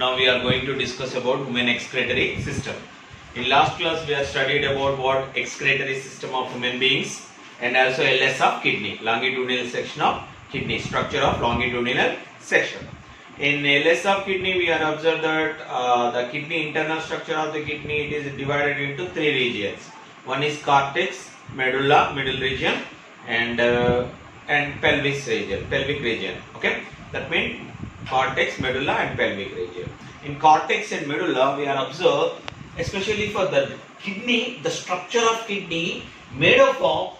Now we are going to discuss about human excretory system. In last class we have studied about what excretory system of human beings and also LS of kidney, longitudinal section of kidney, structure of longitudinal section. In LS of kidney we are observed that the kidney, internal structure of the kidney, it is divided into three regions. One is cortex, medulla, middle region, and pelvic region. Okay, that means cortex, medulla and pelvic region. In cortex and medulla we are observed, especially for the kidney, the structure of kidney made up of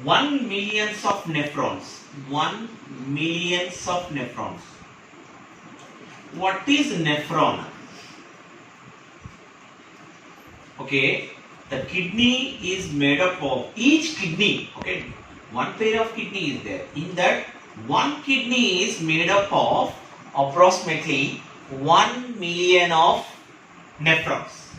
1 million of nephrons. 1 million of nephrons. What is nephron? Okay, the kidney is made up of each kidney. Okay, one pair of kidney is there. In that, one kidney is made up of approximately 1 million of nephrons.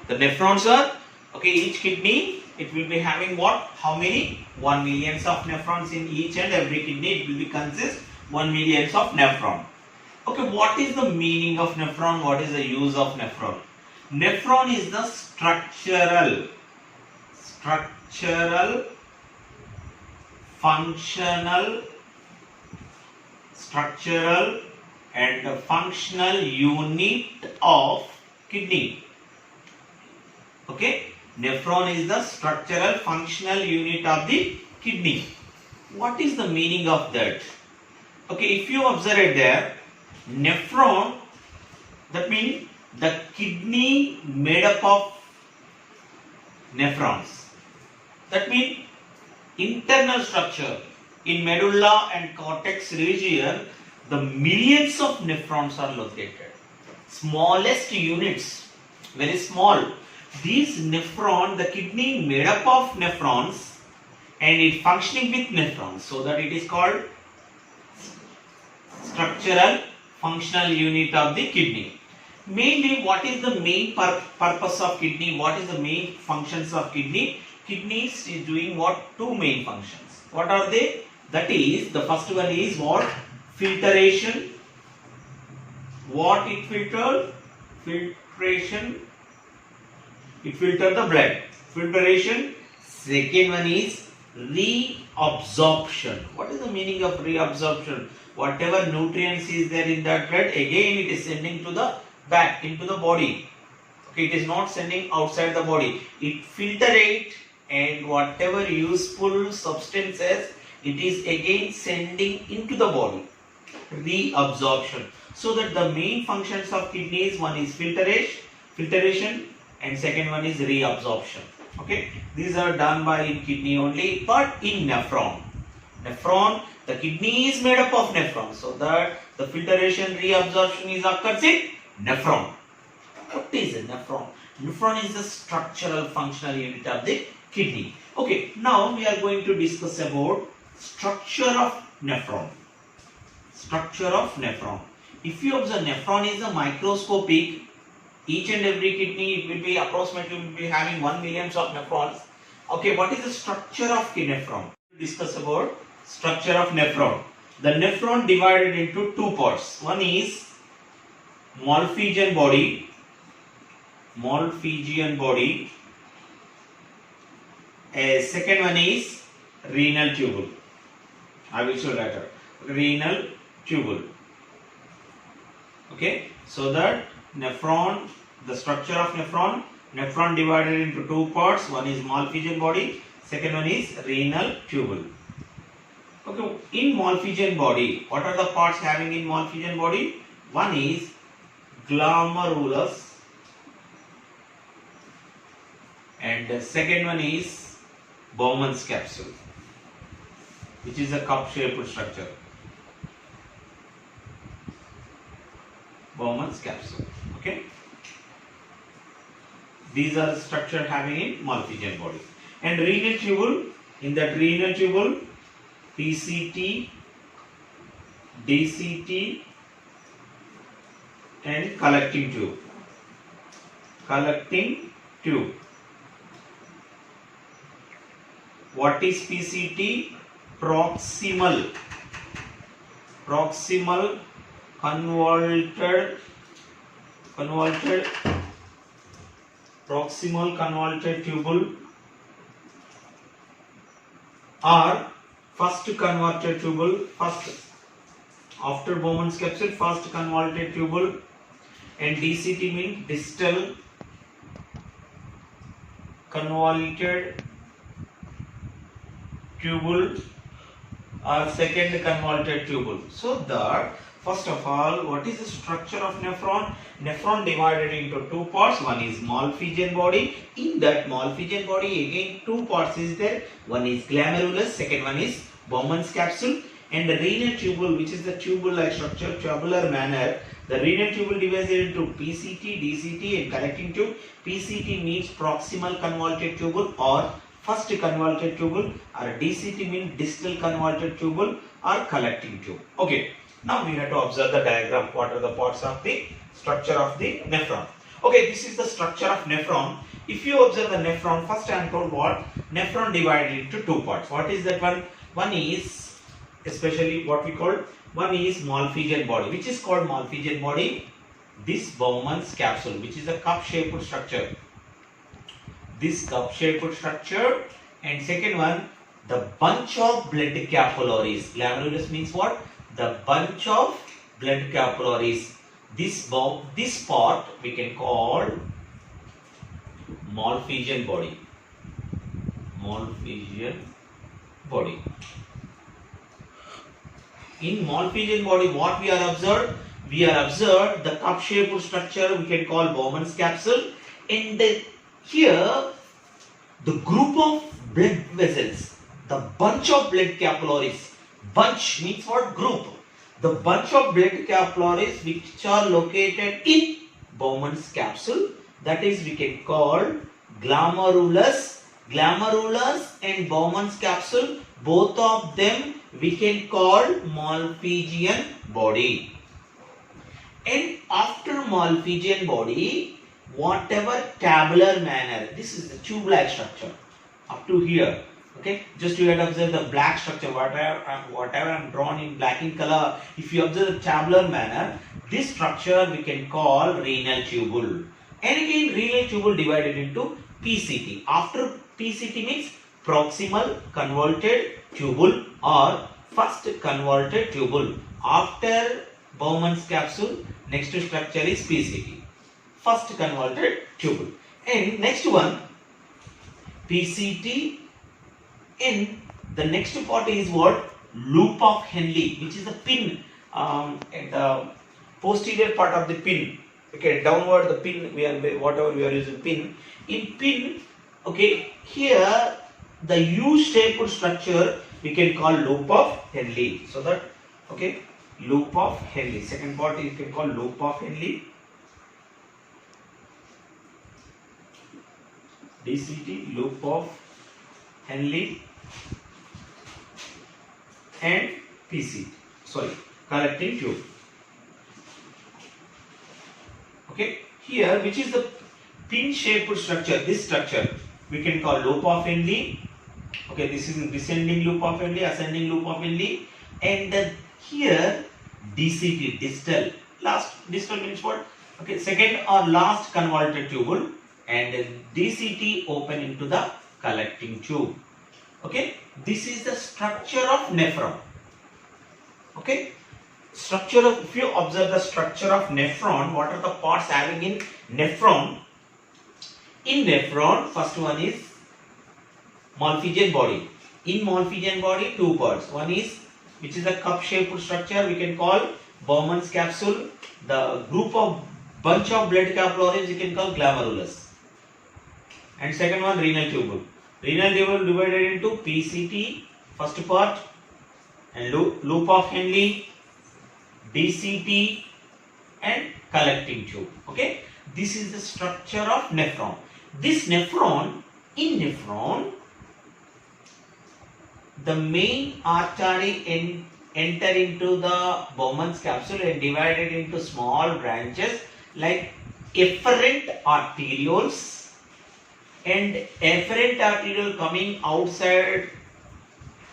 The nephrons are, okay, each kidney, it will be having what? How many? 1 million of nephrons in each and every kidney. It will be consist 1 million of nephron. Okay, what is the meaning of nephron? What is the use of nephron? Nephron is the structural, and functional unit of kidney. Okay, nephron is the structural functional unit of the kidney. What is the meaning of that? Okay, if you observe it there, nephron, that means the kidney made up of nephrons. That means internal structure in medulla and cortex region, the millions of nephrons are located. Smallest units, very small. These nephron, the kidney made up of nephrons and it functioning with nephrons, so that it is called structural functional unit of the kidney. Mainly, what is the main purpose of kidney? What is the main functions of kidney? Kidneys is doing what? Two main functions. What are they? That is, the first one is what? Filtration. What it filters? Filtration. It filters the blood. Filtration. Second one is reabsorption. What is the meaning of reabsorption? Whatever nutrients is there in that blood, again it is sending to the back into the body. Okay, it is not sending outside the body. It filtrates and whatever useful substances, it is again sending into the body. Reabsorption. So that the main functions of kidneys, one is filtration and second one is reabsorption. Okay, these are done by in kidney only, but in nephron. Nephron, the kidney is made up of nephrons, so that the filtration, reabsorption is occurs in nephron. What is a nephron? Nephron is the structural functional unit of the kidney. Okay, now we are going to discuss about structure of nephron. Structure of nephron. If you observe, nephron is a microscopic. Each and every kidney, it will be approximately having 1 million of nephrons. Okay, what is the structure of nephron? Discuss about structure of nephron. The nephron divided into two parts. One is Malpighian body. A second one is renal tubule. I will show later. Renal tubule. Okay, so that nephron, the structure of nephron divided into two parts. One is Malpighian body. Second one is renal tubule. Okay, in Malpighian body, what are the parts having in Malpighian body? One is glomerulus and the second one is Bowman's capsule, which is a cup-shaped structure. Bowman's capsule. Okay, these are the structure having in Malpighian body. And renal tubule, in that renal tubule, PCT, DCT and collecting tube. What is PCT? Proximal convoluted convoluted proximal convoluted tubule or first convoluted tubule, first after Bowman's capsule, first convoluted tubule, and DCT means distal convoluted tubule or second convoluted tubule. So that first of all, what is the structure of nephron? Nephron divided into two parts. One is Malpighian body. In that Malpighian body, again two parts is there. One is glomerulus, second one is Bowman's capsule, and the renal tubule, which is the tubule-like structure, tubular manner. The renal tubule divided into PCT, DCT, and collecting tube. PCT means proximal convoluted tubule or first convoluted tubule, or DCT means distal convoluted tubule or collecting tube. Okay. Now we have to observe the diagram. What are the parts of the structure of the nephron? Okay, this is the structure of nephron. If you observe the nephron, first I am told what? Nephron divided into two parts. What is that one? One is especially what we call, one is Malpighian body. Which is called Malpighian body? This Bowman's capsule, which is a cup-shaped structure. This cup-shaped structure, and second one, the bunch of blood capillaries. Glomerulus means what? The bunch of blood capillaries. This part we can call Malpighian body. Malpighian body. In Malpighian body, what we are observed? We are observed the cup-shaped structure we can call Bowman's capsule, and here the group of blood vessels, the bunch of blood capillaries. Bunch means what? Group. The bunch of blood capillaries which are located in Bowman's capsule, that is we can call glomerulus. Glomerulus and Bowman's capsule, both of them we can call Malpighian body. And after Malpighian body, whatever tabular manner, this is the tube-like structure up to here. Okay, just you have to observe the black structure, whatever I am drawn in black in color. If you observe the tabular manner, this structure we can call renal tubule. And again, renal tubule divided into PCT. After PCT means proximal convoluted tubule or first convoluted tubule. After Bowman's capsule, next structure is PCT, first convoluted tubule. And next one, PCT. In the next part is what? Loop of Henle, which is the pin at the posterior part of the pin. Okay, downward the pin, whatever we are using pin. In pin, okay, here the U-shaped structure we can call loop of Henle. So that, okay, loop of Henle. Second part you can call loop of Henle. DCT, loop of Henle, and PCT, collecting tube. Okay, here which is the pin shaped structure, this structure we can call loop of Henle. Okay, this is descending loop of Henle, ascending loop of Henle, and here DCT, distal. Distal means what? Okay, second or last convoluted tubule, and DCT open into the collecting tube. Okay, this is the structure of nephron. Okay, structure of, if you observe the structure of nephron, what are the parts having in nephron? In nephron, first one is Malpighian body. In Malpighian body, two parts. One is, which is a cup-shaped structure we can call Bowman's capsule. The group of bunch of blood capillaries we can call glomerulus. And second one, renal tubule. Renal tubule divided into PCT, first part, and loop of Henle, DCT, and collecting tube. Okay, this is the structure of nephron. This nephron, in nephron, the main artery enter into the Bowman's capsule and divided into small branches like efferent arterioles, and efferent arteriole coming outside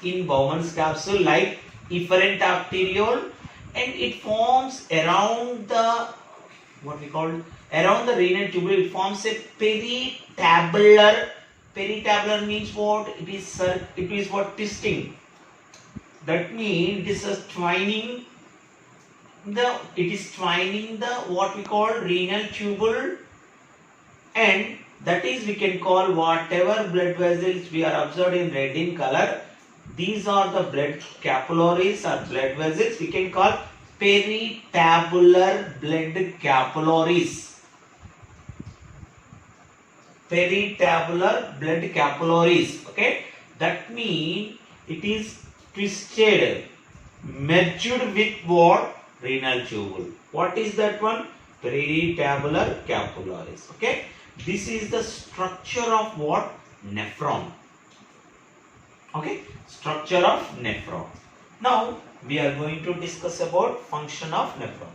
in Bowman's capsule like efferent arteriole, and it forms around the what we call around the renal tubule, it forms a peritabular. Peritabular means what? It is what? Twisting. That means it is twining the what we call renal tubule, and that is we can call whatever blood vessels we are observed in red in color. These are the blood capillaries or blood vessels. We can call peritabular blood capillaries. Peritabular blood capillaries. Okay, that means it is twisted, merged with what? Renal tubule. What is that one? Peritabular capillaries. Okay, this is the structure of what? Nephron. Okay, structure of nephron. Now we are going to discuss about function of nephron.